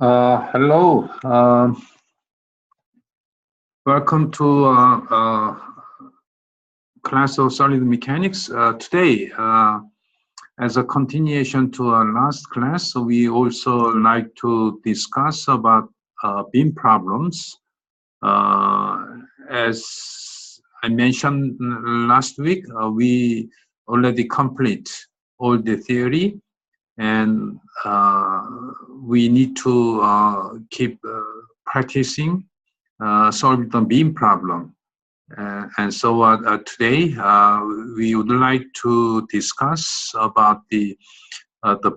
Hello. Welcome to class of solid mechanics. Today, as a continuation to our last class, we also like to discuss about beam problems. As I mentioned last week, we already complete all the theory, and we need to keep practicing solving the beam problem. And so today we would like to discuss about the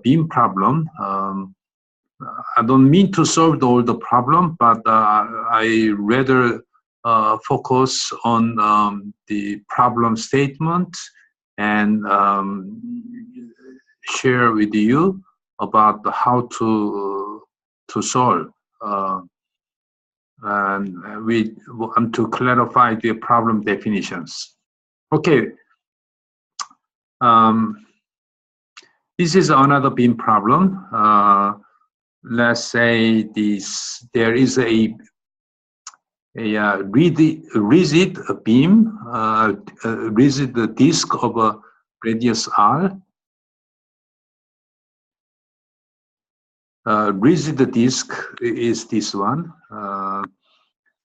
beam problem. I don't mean to solve all the problem, but I rather focus on the problem statement and share with you about how to solve. And we want to clarify the problem definitions. Okay. This is another beam problem. Let's say there is a rigid beam, rigid disk of a radius r. Rigid disk is this one.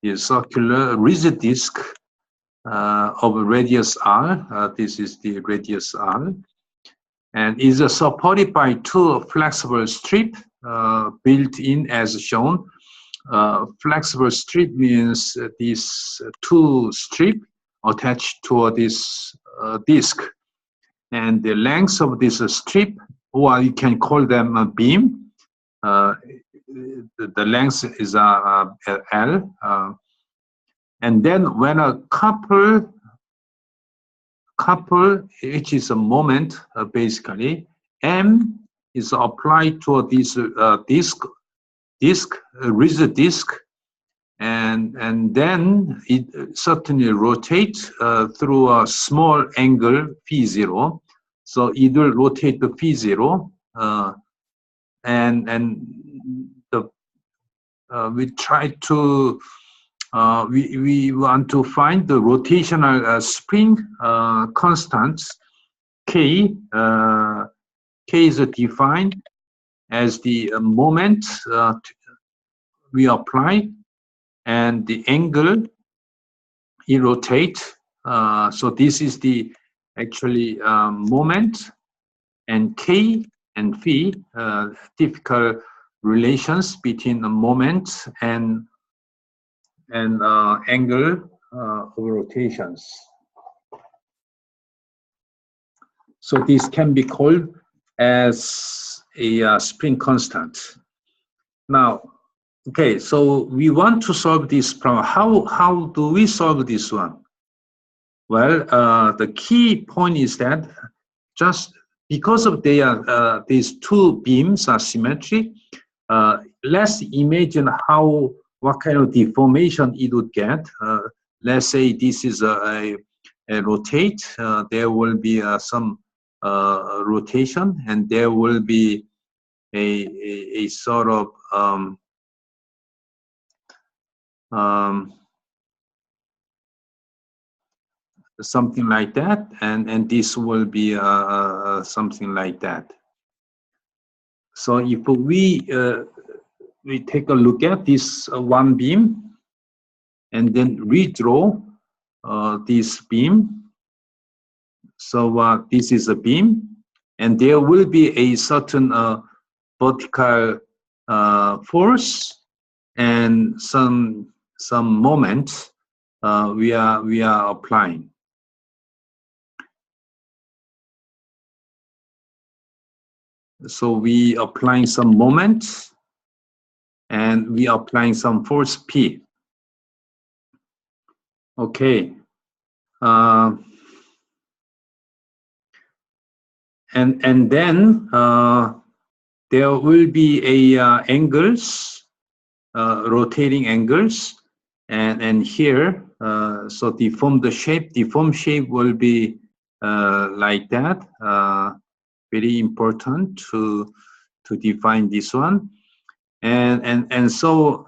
Is circular rigid disk of radius r. This is the radius r, and is supported by two flexible strips built in as shown. Flexible strip means these two strips attached to this disk, and the length of this strip, or you can call them a beam. The length is L, and then when a couple, which is a moment, basically, M is applied to this rigid disk, and then it certainly rotates through a small angle phi0. So it will rotate the phi0, and we try to we want to find the rotational spring constants. K is defined as the moment we apply and the angle it rotates. So this is the actually moment, and K and phi, typical relations between the moment and angle of rotations. So this can be called as a spring constant. Now, okay, so we want to solve this problem. How do we solve this one? Well, the key point is that just because of these two beams are symmetric, let's imagine what kind of deformation it would get. Let's say this is a rotate. There will be some rotation, and there will be a sort of something like that, and this will be something like that. So if we take a look at this one beam and then redraw this beam. So this is a beam, and there will be a certain vertical force and some moment we are applying. So we applying some moment, and we applying some force P. Okay. And then there will be angles, rotating angles, and here, so deform shape will be like that. Very important to define this one. and so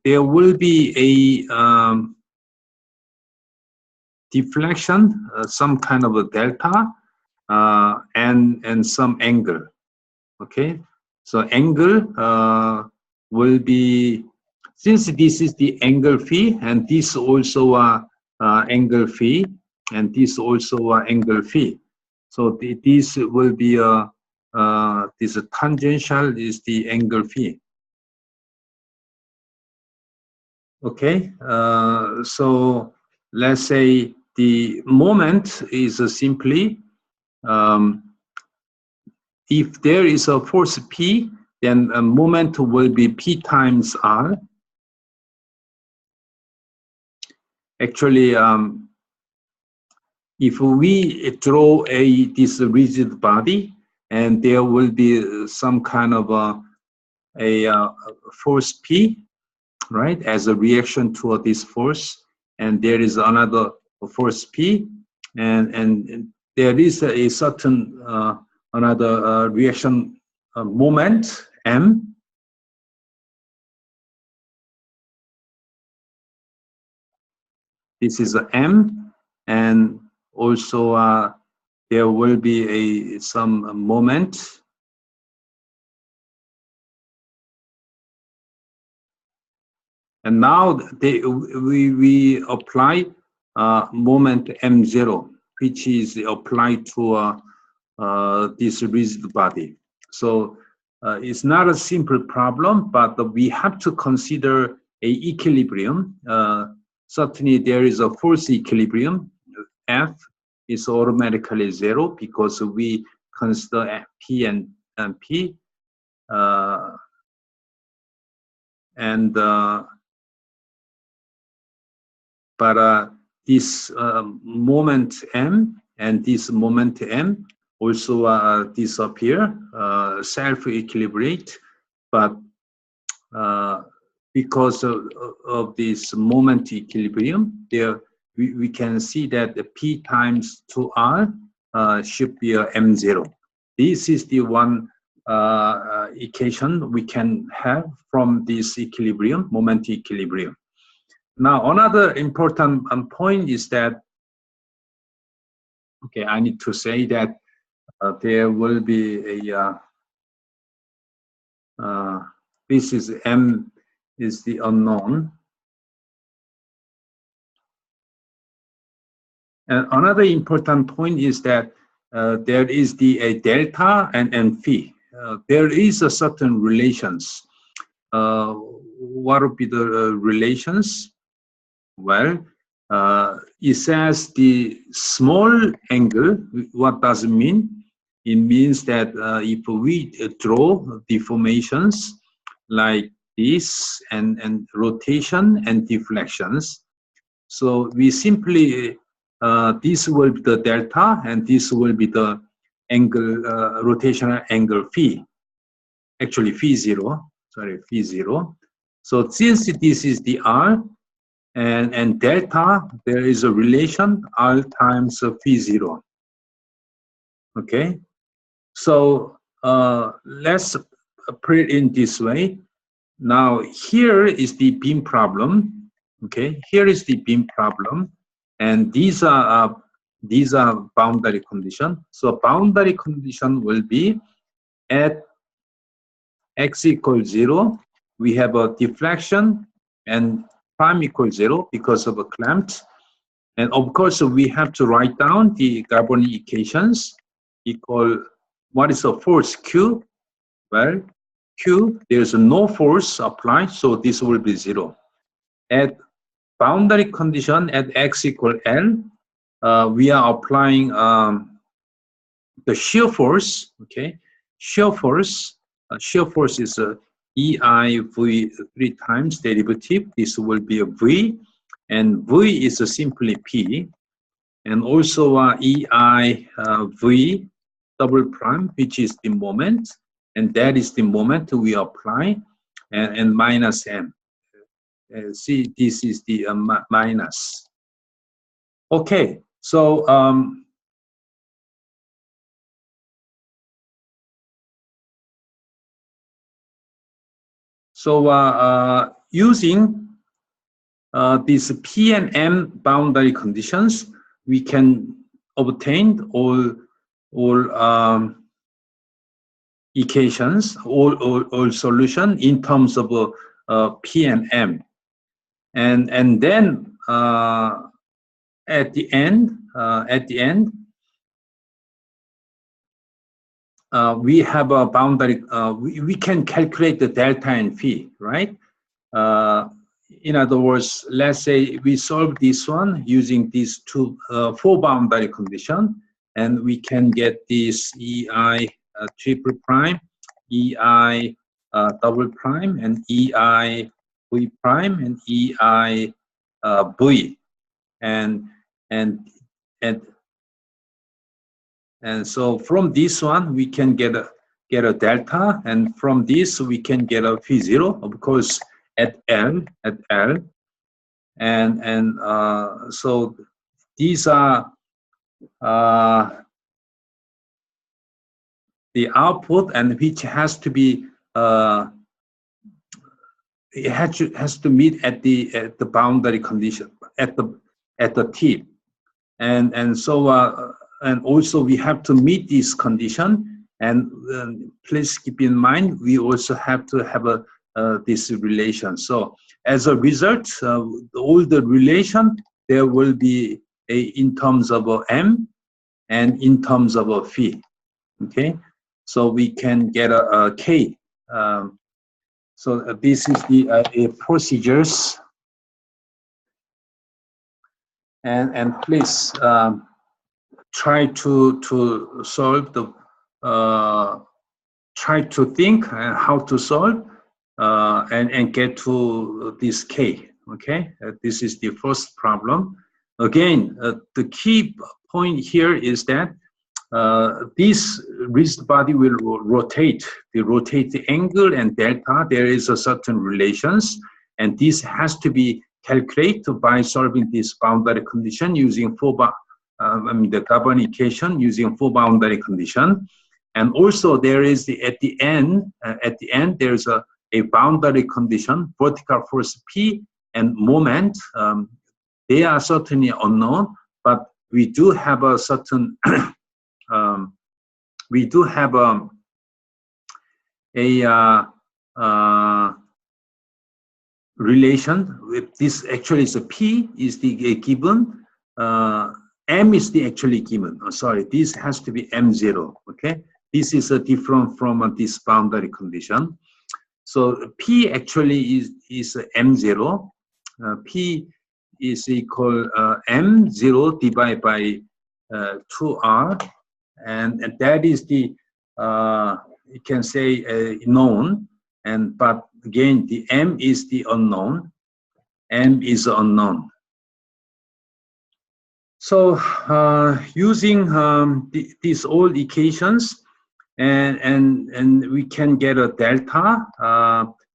there will be a deflection, some kind of a delta, and some angle. Okay, so angle will be, since this is the angle phi, and this also angle phi, and this also angle phi. So this will be this tangential is the angle phi. Okay, so let's say the moment is simply if there is a force P, then a moment will be P times R. Actually, if we draw this rigid body, and there will be some kind of a force P, right, as a reaction to this force, and there is another force P, and there is a certain another reaction moment M. This is a M, and also there will be some moment. And now we apply moment M0, which is applied to this rigid body. So it's not a simple problem, but we have to consider a equilibrium. Certainly there is a force equilibrium. F is automatically 0 because we consider P and P. But this moment M and this moment M also disappear, self-equilibrate, but because of this moment equilibrium, there we can see that the P times 2R should be M0. This is the one equation we can have from this equilibrium, moment equilibrium. Now, another important point is that, okay, I need to say that there will be a, this is M is the unknown. And another important point is that there is the delta and phi. There is a certain relations. What would be the relations? Well, it says the small angle. What does it mean? It means that if we draw deformations like this and rotation and deflections, so we simply this will be the delta and this will be the angle, rotational angle phi. Actually, phi 0. Sorry, phi 0. So since this is the R, and delta, there is a relation R times phi 0. Okay, so let's put it in this way. Now here is the beam problem. Okay, here is the beam problem, and these are boundary condition. So boundary condition will be at x equals 0. We have a deflection and prime equals 0 because of a clamped. And of course, we have to write down the Carbonic equations equal, what is the force Q? Well, Q, there's no force applied, so this will be 0. At boundary condition at x equal L, we are applying the shear force, okay? Shear force is EIV 3 times derivative. This will be a V, and V is simply P. And also EIV double prime, which is the moment, and that is the moment we apply, and minus M. See, this is the minus. Okay, so So using these P and M boundary conditions, we can obtain all equations, all solution in terms of P and M, and then at the end, we have a boundary. We can calculate the delta and phi, right? In other words, let's say we solve this one using these four boundary condition, and we can get this EI triple prime, EI double prime, and EI V prime, and EI V, and so from this one we can get a delta, and from this we can get a phi zero, of course, at L, and so these are the output, and which has to be it has to meet at the boundary condition at the tip, and so and also we have to meet this condition, and please keep in mind we also have to have this relation. So as a result, all the relation there will be in terms of M and in terms of phi. Okay, so we can get a K. So this is the procedures, and please try to solve the try to think how to solve and get to this K. Okay, this is the first problem. Again, the key point here is that this rigid body will rotate. They rotate the angle and delta. There is a certain relations, and this has to be calculated by solving this boundary condition using the carbon equation using four boundary condition. And also there is at the end there's a boundary condition, vertical force P and moment. They are certainly unknown, but we do have a certain we do have a relation with this. Actually, is a P is the given, M is the actually given. Oh, sorry, this has to be M0. Okay, this is a different from this boundary condition. So P actually is M0. P is equal M0 divided by 2R, and that is the you can say known, and but again the M is the unknown. M is unknown. So using these old equations, and we can get a delta.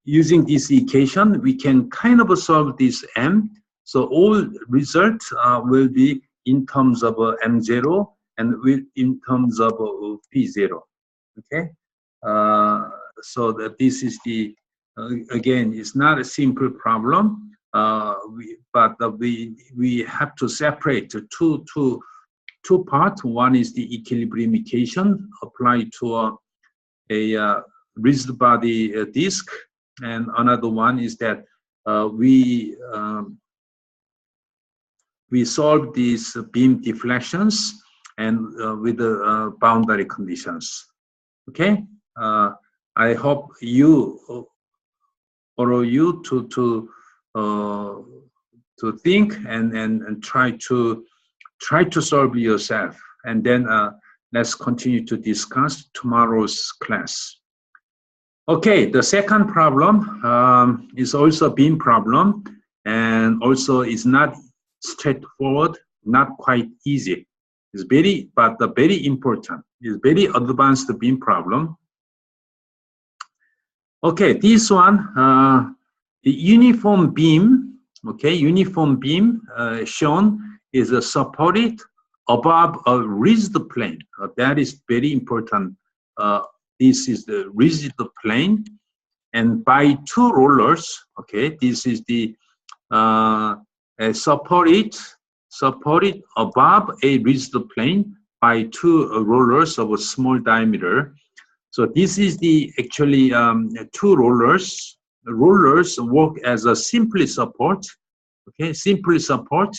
Using this equation, we can kind of solve this M. So all results will be in terms of M0 and in terms of P0. Okay, so that this is the again, it's not a simple problem. But we have to separate two parts. One is the equilibrium equation applied to a rigid body disk, and another one is that we solve these beam deflections and with the boundary conditions. Okay, I hope you or you to think and try to solve yourself, and then let's continue to discuss tomorrow's class. Okay, the second problem is also a beam problem, and also is not straightforward, not quite easy. It's very important. It's very advanced beam problem. Okay, this one, the uniform beam, okay, uniform beam shown is supported above a rigid plane. That is very important. This is the rigid plane, and by two rollers. Okay, this is the supported above a rigid plane by two rollers of a small diameter. So this is the actually two rollers. Rollers work as a simply support. Okay, simply support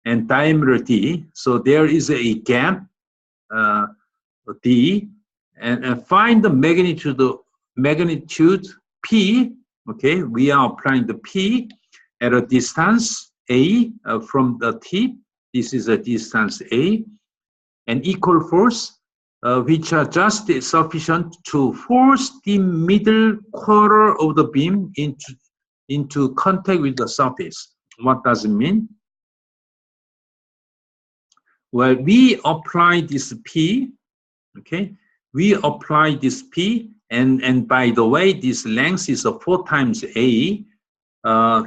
and diameter d. So there is a gap d, and find the magnitude p. Okay, we are applying the p at a distance a from the tip. This is a distance a, and equal force which are just sufficient to force the middle quarter of the beam into contact with the surface. What does it mean? Well, we apply this P, okay? We apply this P, and by the way, this length is 4 times A,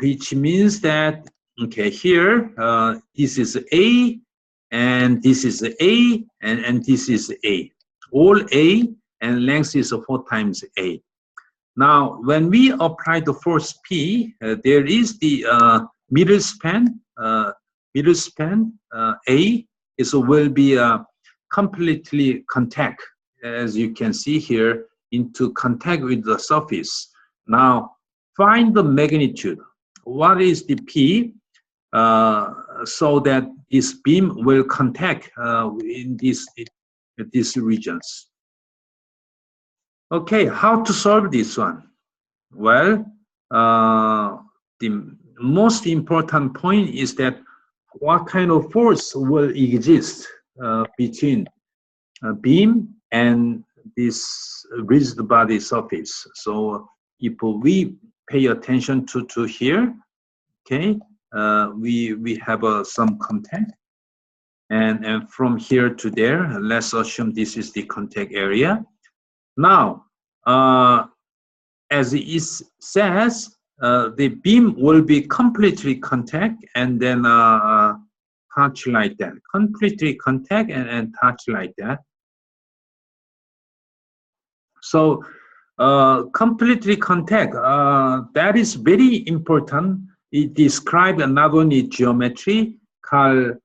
which means that, okay, here, this is A, and this is A, and this is A. All A, and length is 4 times A. Now, when we apply the force P, there is the middle span A will be completely contact, as you can see here, into contact with the surface. Now, find the magnitude. What is the P so that this beam will contact in these regions? Okay, how to solve this one? Well, the most important point is that what kind of force will exist between beam and this rigid body surface. So if we pay attention to here, okay, we have some contact, and from here to there, let's assume this is the contact area. Now, as it says, the beam will be completely contact and then touch like that. Completely contact and touch like that. So completely contact, that is very important. It describes not only geometry, called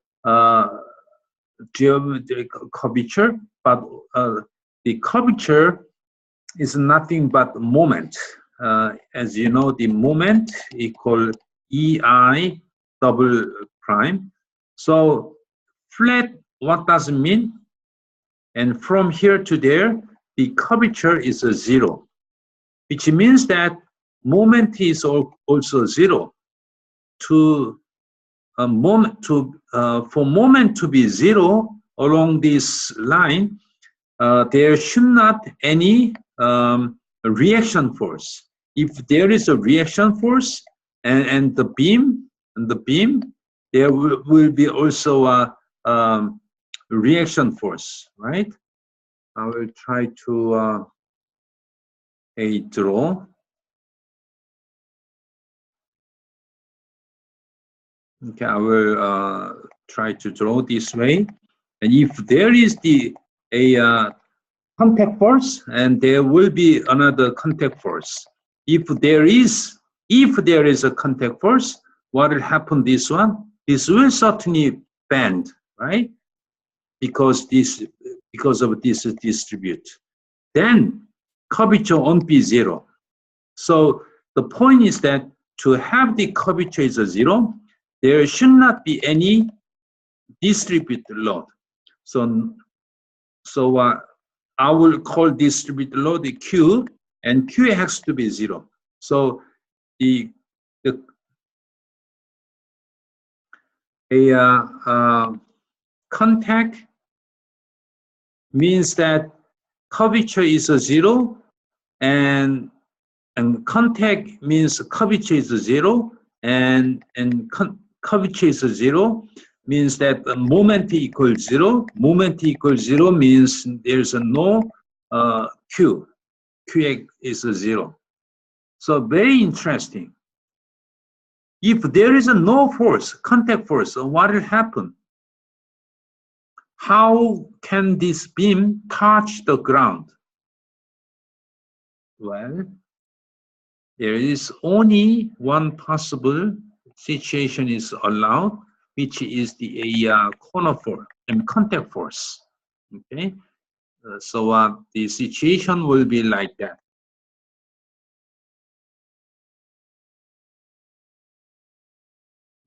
geometric curvature, but the curvature is nothing but moment. As you know, the moment equal EI double prime. So flat, what does it mean? And from here to there, the curvature is a 0, which means that moment is also 0. For moment to be 0 along this line, there should not any reaction force. If there is a reaction force and the beam, there will be also a reaction force, right? I will try to draw. Okay, I will try to draw this way. And if there is a contact force, and there will be another contact force. If there is a contact force, what will happen? This one, this will certainly bend, right? Because of this distribute. Then curvature won't be 0. So the point is that to have the curvature is a 0, there should not be any distributed load. So I will call distributed load Q, and Q has to be 0. So the contact means that curvature is a 0, and contact means curvature is a 0, and curvature is a 0 means that the moment equals 0. Moment equals 0 means there's no Q. Q is a 0. So very interesting. If there is no force, contact force, what will happen? How can this beam touch the ground? Well, there is only one possible situation is allowed, which is the corner force and contact force. Okay, so the situation will be like that.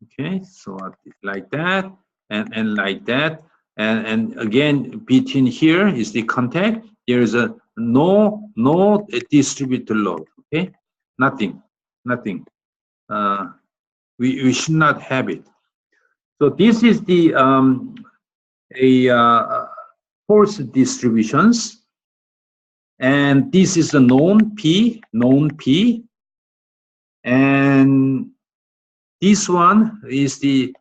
Okay, so like that and like that, and again between here is the contact. There is a no distributed load. Okay, nothing. We should not have it. So this is the force distributions, and this is the known P, and this one is the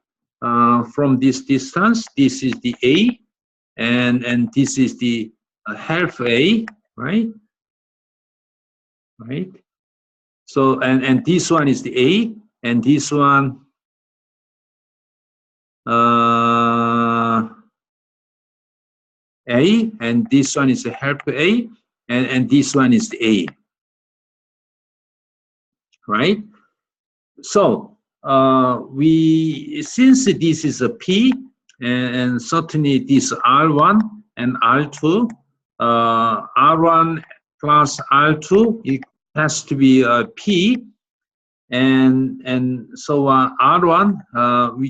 from this distance. This is the A, and this is the half A, right? Right. So and this one is the A, and this one A, and this one is a half A, and this one is the A, right? So we, since this is a P, and certainly this R1 and R2, R1 plus R2, it has to be a P, and so R1, we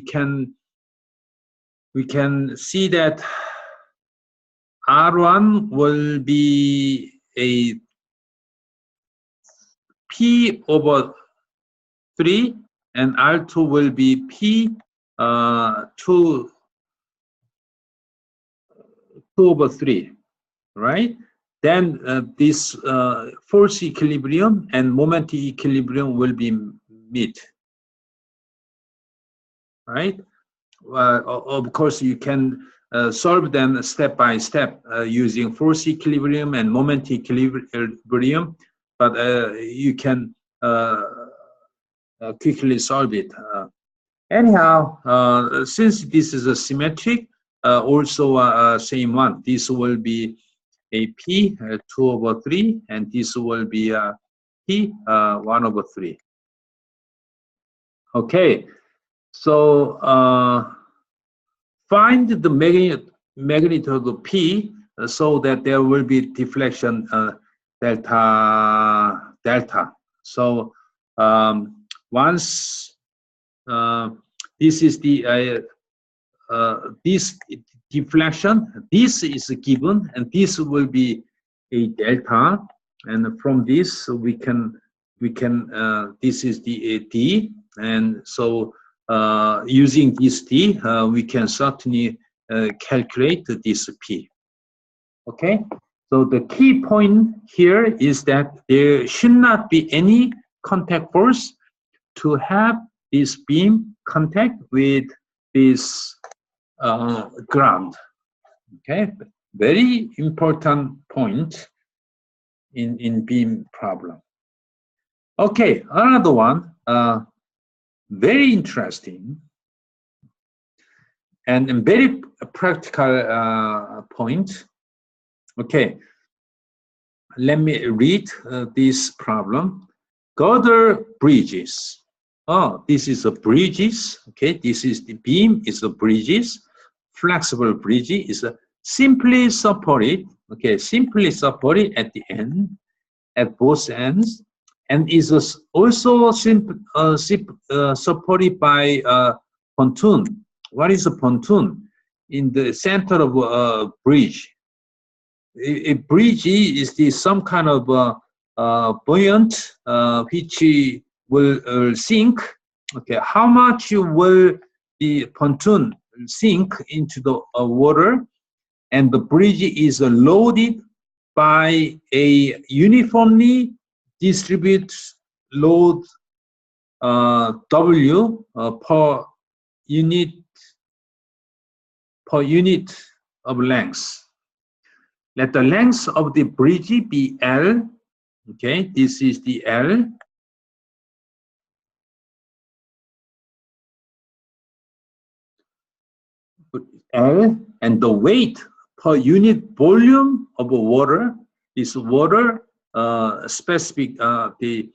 can see that R1 will be a P over 3, and R2 will be P 2 over 3, right? Then this force equilibrium and moment equilibrium will be met, right? Of course, you can solve them step by step using force equilibrium and moment equilibrium, but you can quickly solve it. Anyhow, since this is a symmetric, also same one. This will be a P 2 over 3, and this will be a P 1 over 3. Okay, so find the magnitude of P so that there will be deflection delta. So once this is the this deflection, this is given, and this will be a delta, and from this we can this is the D, and so using this D we can certainly calculate this P. Okay, so the key point here is that there should not be any contact force to have this beam contact with this ground. Okay, very important point in beam problem. Okay, another one, very interesting and very practical point. Okay, let me read this problem. Girder bridges. Oh, this is a bridges. Okay, this is the beam. Is a bridges. Flexible bridge is a simply supported. Okay, simply supported at the end, at both ends, and is also supported by pontoon. What is a pontoon? In the center of a bridge. A bridge is some kind of buoyant which will sink. Okay, how much will the pontoon sink into the water? And the bridge is loaded by a uniformly distributed load W per unit of length. Let the length of the bridge be L. Okay, this is the L. L, and the weight per unit volume of water is water specific the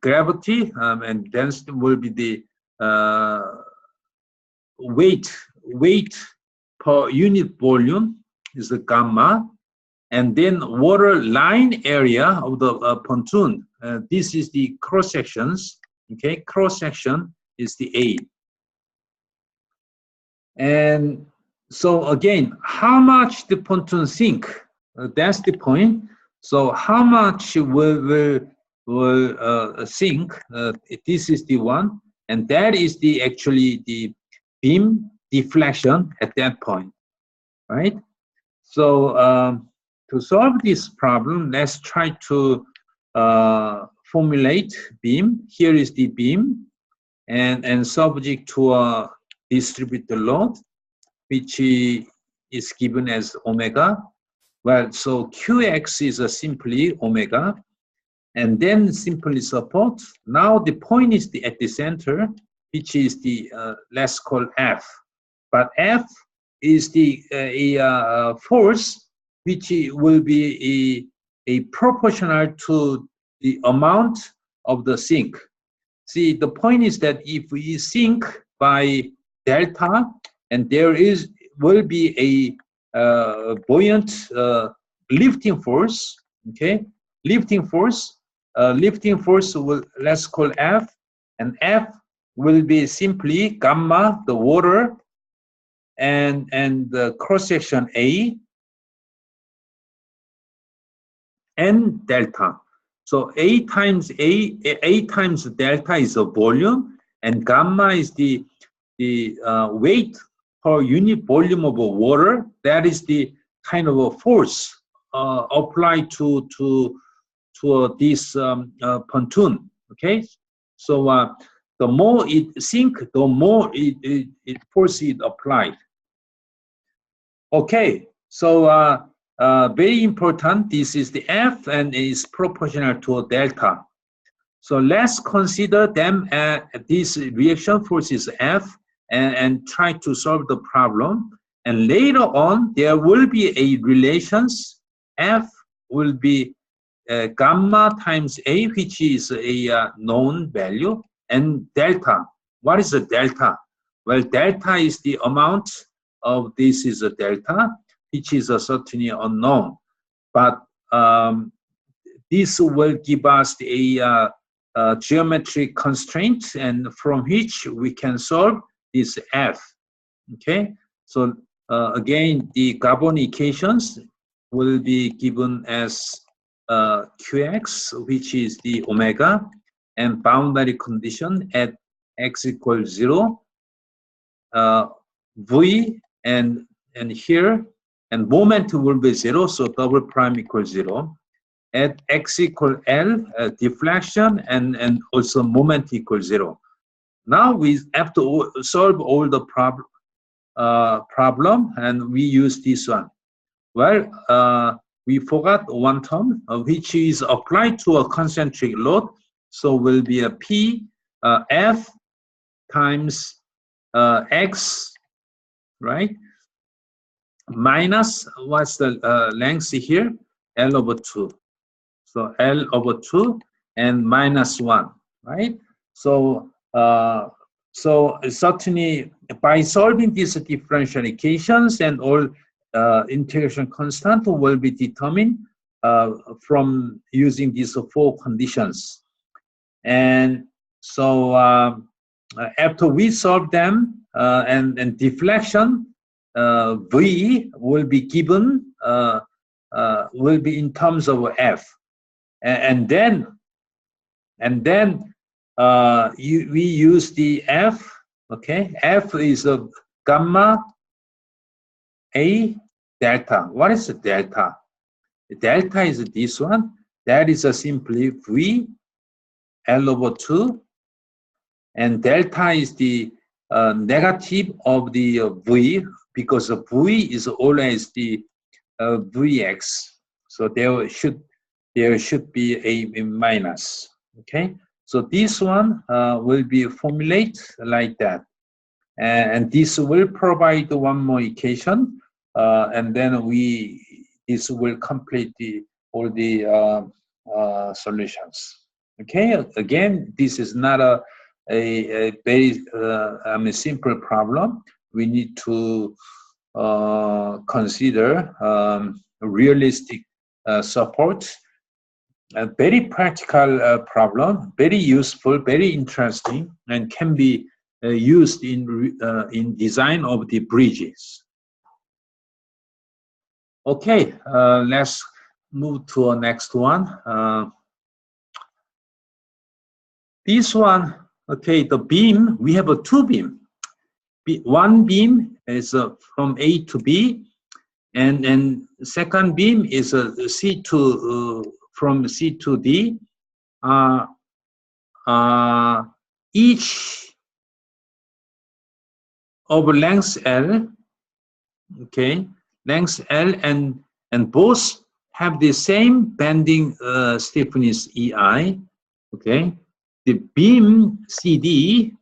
gravity, and density will be the weight per unit volume is the gamma, and then water line area of the pontoon. This is the cross sections. Okay, cross section is the A. And so again, how much the pontoon sink? That's the point. So how much will sink? This is the one, and that is the actually the beam deflection at that point, right? So to solve this problem, let's try to formulate beam. Here is the beam, and subject to a distributed load, which is given as omega. Well, so Qx is simply omega, and then simply support. Now the point is at the center, which is the let's call F. But F is the force which will be a proportional to the amount of the sink. See, the point is that if we sink by delta, and there will be a buoyant lifting force, okay? Lifting force will, let's call F, and F will be simply gamma, the water, and the cross section A, and delta. So A times delta is the volume, and gamma is the weight per unit volume of water. That is the kind of a force applied to this pontoon. Okay, so the more it sink, the more it force is applied. Okay, so very important. This is the F, and is proportional to delta. So let's consider them this reaction force is F, and try to solve the problem. And later on, there will be a relations. F will be gamma times A, which is a known value, and delta. What is the delta? Well, delta is the amount of this is a delta, which is certainly unknown. But this will give us a geometric constraint, and from which we can solve this F. Okay, so again, the carbon equations will be given as Qx, which is the omega, and boundary condition at x equals 0, V, and here, and moment will be 0, so double prime equals 0. At x equals L, deflection, and also moment equals 0. Now we have to solve all the problem, and we use this one. Well, we forgot one term, which is applied to a concentric load, so will be a P F times X, right? Minus, what's the length here? L over 2. So L over 2 and minus 1, right? So so certainly by solving these differential equations, and all integration constant will be determined from using these 4 conditions. And so after we solve them, and deflection V will be given, will be in terms of F, and then we use the F. Okay, F is a gamma A delta. What is the delta? The delta is this one. That is simply V L over 2, and delta is the negative of the V, because V is always the Vx. So there should be a minus. Okay, so this one will be formulated like that, and this will provide one more equation, and then this will complete all the solutions. Okay, again, this is not a very simple problem. We need to consider realistic support. A very practical problem, very useful, very interesting, and can be used in design of the bridges. Okay, let's move to the next one. This one, okay, the beam, we have a two beam. One beam is from A to B, and second beam is C to from C to D. Each of length L, okay, length L, and both have the same bending stiffness EI, okay. The beam CD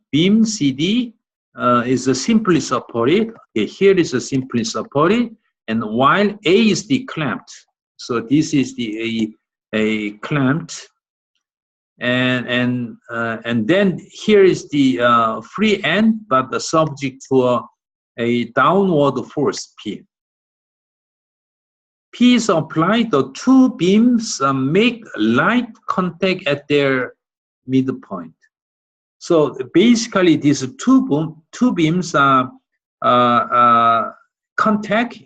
is simply supported. Okay, here is a simply supported, and while A is the clamped. So this is the a clamped, and then here is the free end, but the subject to a downward force P. P is applied. The two beams make light contact at their midpoint. So basically, these two beams are contact,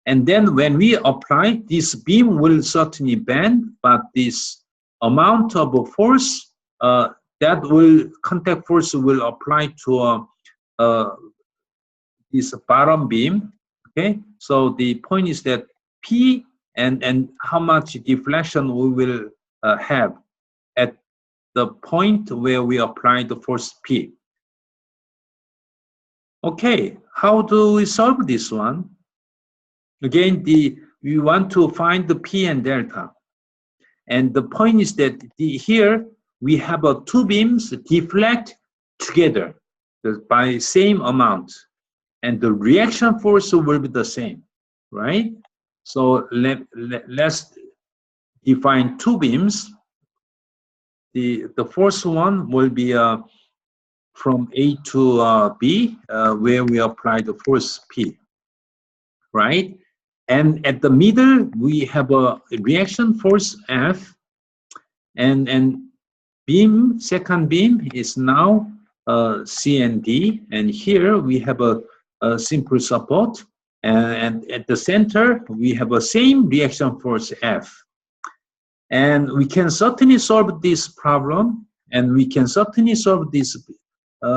and then when we apply, this beam will certainly bend, but this amount of force contact force will apply to this bottom beam. Okay, so the point is that P and how much deflection we will have at the point where we apply the force P. Okay, how do we solve this one? Again, we want to find the P and delta. And the point is that here we have two beams deflect together by same amount. And the reaction force will be the same, right? So let's define two beams. The first one will be from A to B, where we apply the force P, right? And at the middle, we have a reaction force F, and beam, second beam is now C and D, and here we have a simple support, and at the center, we have a same reaction force F. And we can certainly solve this problem, and we can certainly solve this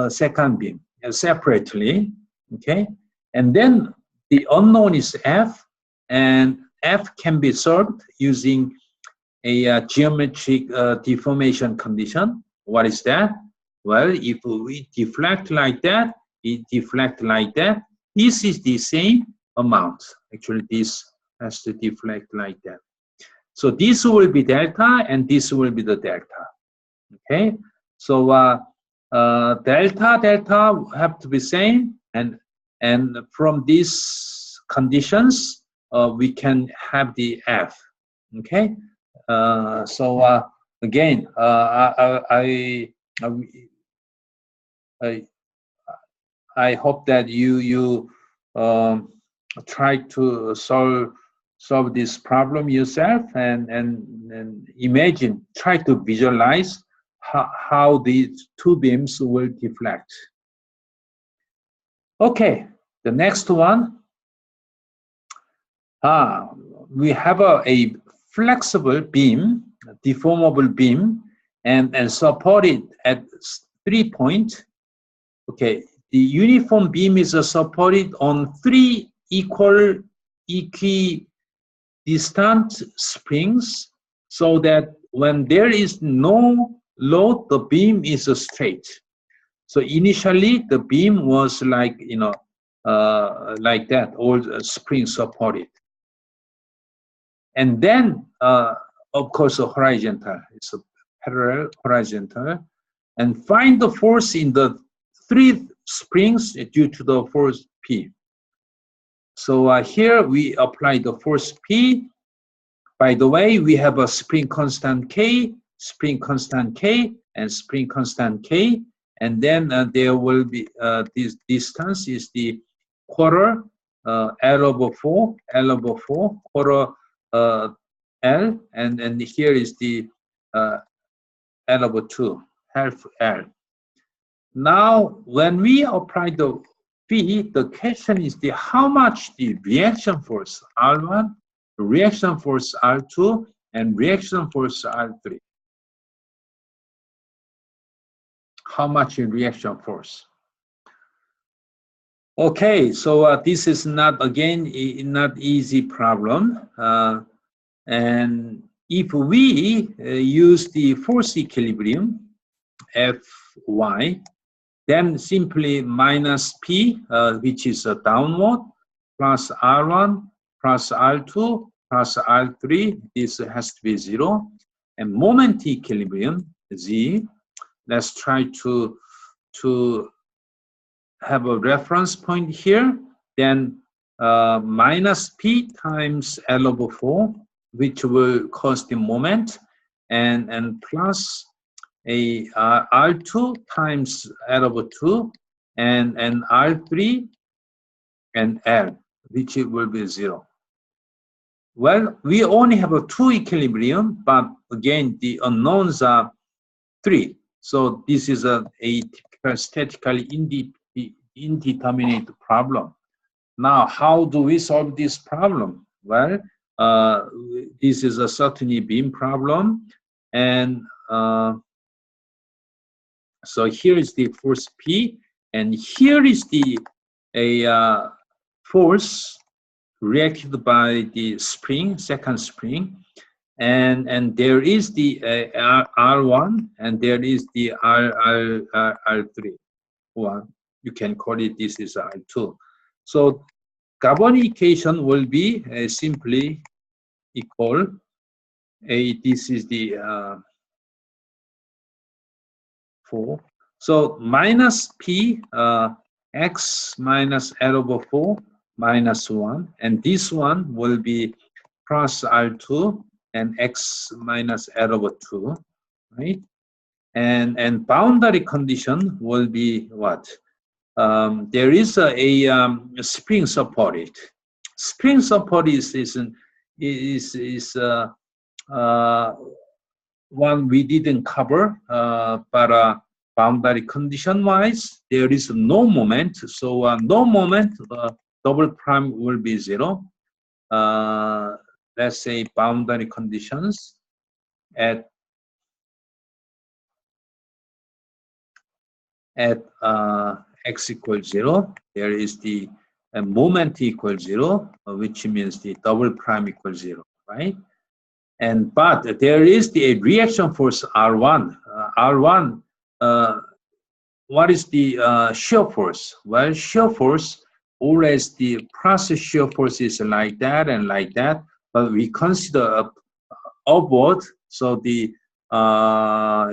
second beam separately, okay? And then the unknown is F, and F can be solved using a geometric deformation condition. What is that? Well, if we deflect like that, it deflect like that, this is the same amount. Actually, this has to deflect like that. So this will be delta, and this will be the delta. Okay, so delta have to be same, and from these conditions we can have the F. Okay, so again, I hope that you try to solve this problem yourself, and imagine, try to visualize how these two beams will deflect. Okay, the next one. We have a flexible beam, deformable beam, and supported at 3 points. Okay, the uniform beam is supported on 3 equidistant springs, so that when there is no load, the beam is straight. So initially, the beam was like, like that, all spring supported. And then, of course, horizontal. It's a parallel horizontal. And find the force in the 3 springs due to the force P. So here we apply the force P. By the way, we have a spring constant K, spring constant K and spring constant K, and then there will be this distance is the quarter L over 4, quarter L, and here is the L over 2, half L. Now, when we apply the P, the question is the how much the reaction force R1, reaction force R2, and reaction force R3. How much in reaction force? Okay, so this is not, again, not easy problem. And if we use the force equilibrium, Fy, then simply minus P, which is a downward, plus R1, plus R2, plus R3, this has to be 0. And moment equilibrium, Z, let's try to have a reference point here, then minus P times L over 4, which will cause the moment, and plus a R2 times L over 2, and R3 and L, which it will be 0. Well, we only have a 2 equilibrium, but again, the unknowns are 3. So this is a statically indeterminate problem. Now, how do we solve this problem? Well, this is a certainly beam problem, and so here is the force P, and here is the force reacted by the spring, second spring, and there is the R1, and there is the R3. One, you can call it, this is R2. So carbon equation will be simply equal this is the 4. So minus P x minus L over 4 minus 1, and this one will be plus R2 and x minus L over 2, right? And boundary condition will be what? There is a spring supported. Spring support is one we didn't cover, but boundary condition wise, there is no moment. So no moment, double prime will be 0. Let's say boundary conditions at x equals 0, there is the moment equals 0, which means the double prime equals 0, right? And but there is the reaction force R1. R1, what is the shear force? Well, shear force, always the process shear force is like that and like that, but we consider upward, so the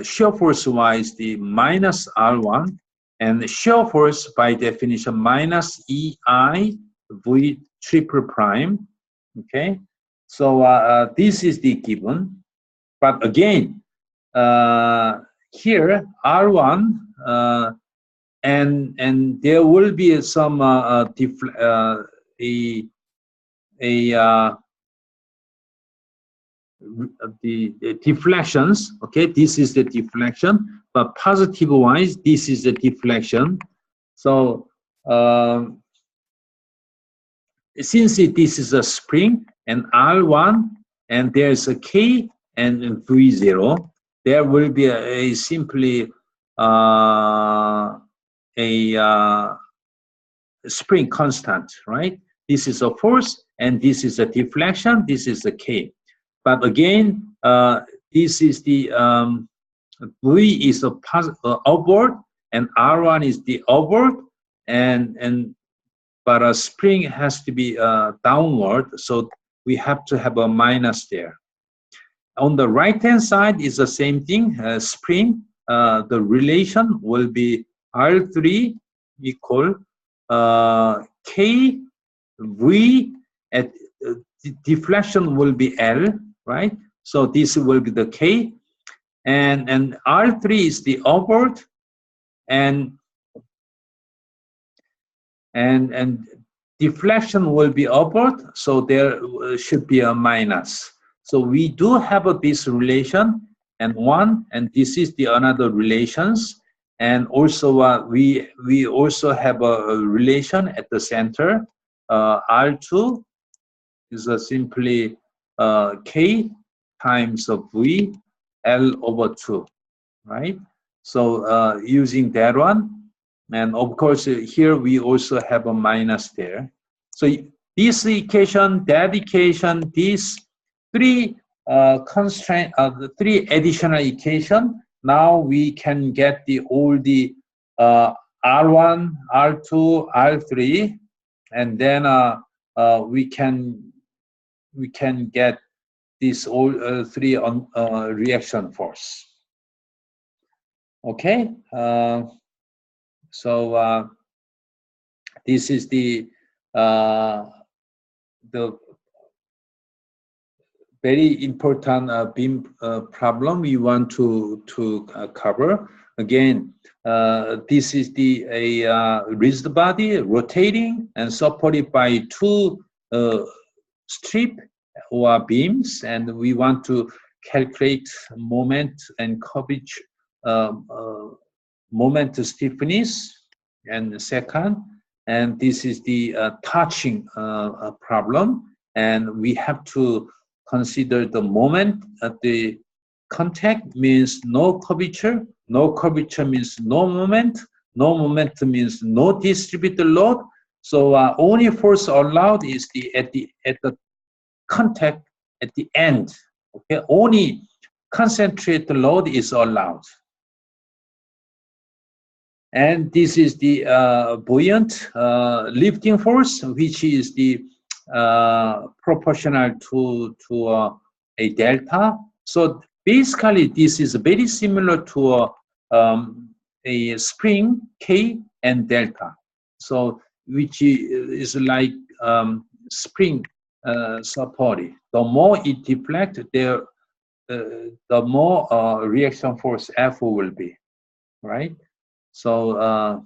shear force wise the minus R1, and shear force by definition minus EI V triple prime. Okay, so this is the given, but again here R1 and there will be some the deflections. Okay, this is the deflection, but positive wise this is the deflection. So since this is a spring and R1 and there's a K and V0, there will be a simply spring constant, right? This is a force and this is a deflection, this is the K. But again, this is the V is a upward and R1 is the upward, but a spring has to be downward, so we have to have a minus there. On the right hand side is the same thing, spring, the relation will be R3 equal K V at deflection will be L, right? So this will be the K, and R3 is the upward, and deflection will be upward, so there should be a minus. So we do have this relation and one, and this is the another relations, and also we also have a relation at the center. R2 is simply K times of V L over 2, right? So using that one, and of course here we also have a minus there. So this equation, that equation, these three constraint, the three additional equation, now we can get all the R1, R2, R3, and then we can get these all three on reaction force. Okay, so this is the very important beam problem we want to cover. Again, this is the rigid body rotating and supported by two strip or beams, and we want to calculate moment and curvature, moment stiffness, and second, and this is the touching problem, and we have to consider the moment at the contact means no curvature means no moment means no distributed load. So only force allowed is at the contact at the end. Okay, only concentrated load is allowed. And this is the buoyant lifting force, which is the proportional to a delta. So basically, this is very similar to a spring K and delta. So which is like spring supported. The more it deflects, the more reaction force F will be, right? So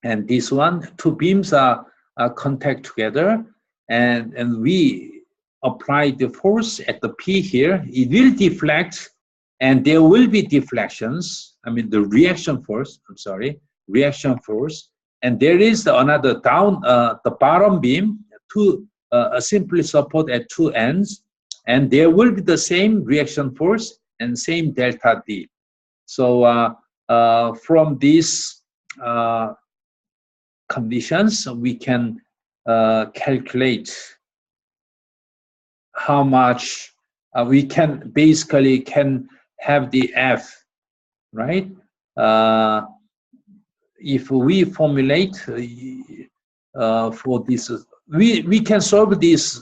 and this one, two beams are contact together, and we apply the force at the P here. It will deflect, and there will be deflections. I mean the reaction force. I'm sorry, reaction force. And there is another down the bottom beam to simply support at two ends, and there will be the same reaction force and same delta D. So from these conditions, we can calculate how much we can basically can have the F, right? If we formulate for this, we can solve this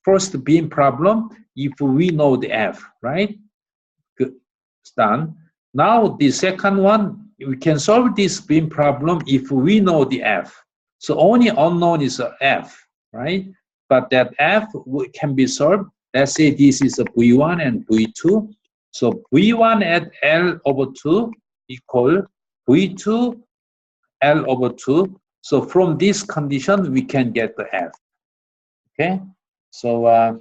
first beam problem if we know the F, right? Good, it's done. Now the second one, we can solve this beam problem if we know the F. So only unknown is F, right? But that F can be solved. Let's say this is a V1 and V2. So V1 at L over 2 equal V2 L over 2. So from this condition, we can get the F. Okay? So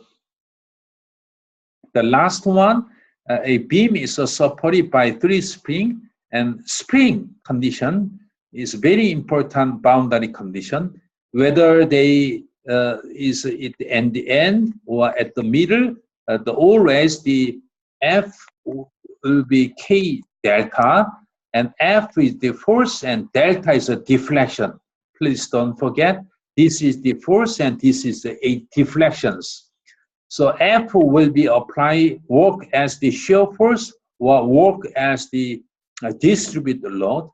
the last one, a beam is supported by three springs, and spring condition is very important boundary condition. Whether they is at the end or at the middle, always the F will be K delta, and F is the force and delta is a deflection. Please don't forget, this is the force and this is the deflections. So F will be applied, work as the shear force or work as the distributed load.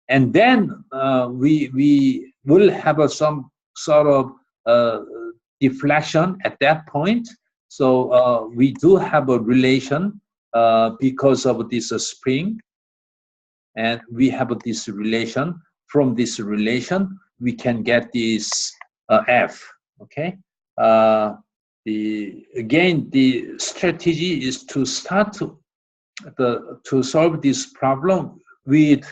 And then we will have some sort of deflection at that point. So we do have a relation because of this spring, and we have this relation. From this relation, we can get this F. Okay. again, the strategy is to start to solve this problem with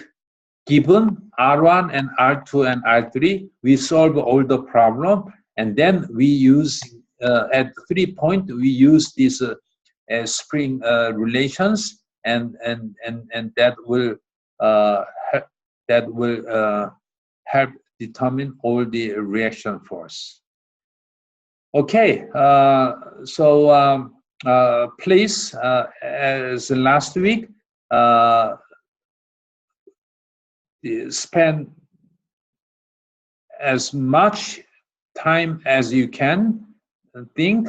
given R1 and R2 and R3. We solve all the problem, and then we use at 3 point we use these spring relations, and that will help determine all the reaction force. Okay, so please, as last week, spend as much time as you can think,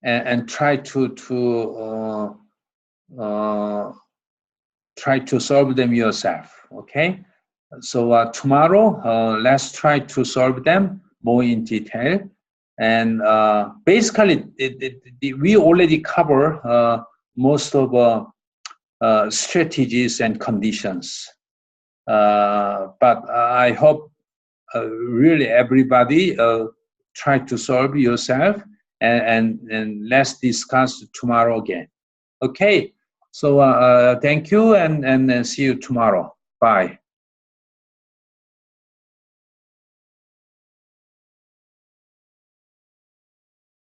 and try to solve them yourself. Okay, so tomorrow let's try to solve them more in detail, and basically we already cover most of strategies and conditions, but I hope really everybody try to solve yourself, and let's discuss tomorrow again. Okay, so thank you, and see you tomorrow. Bye.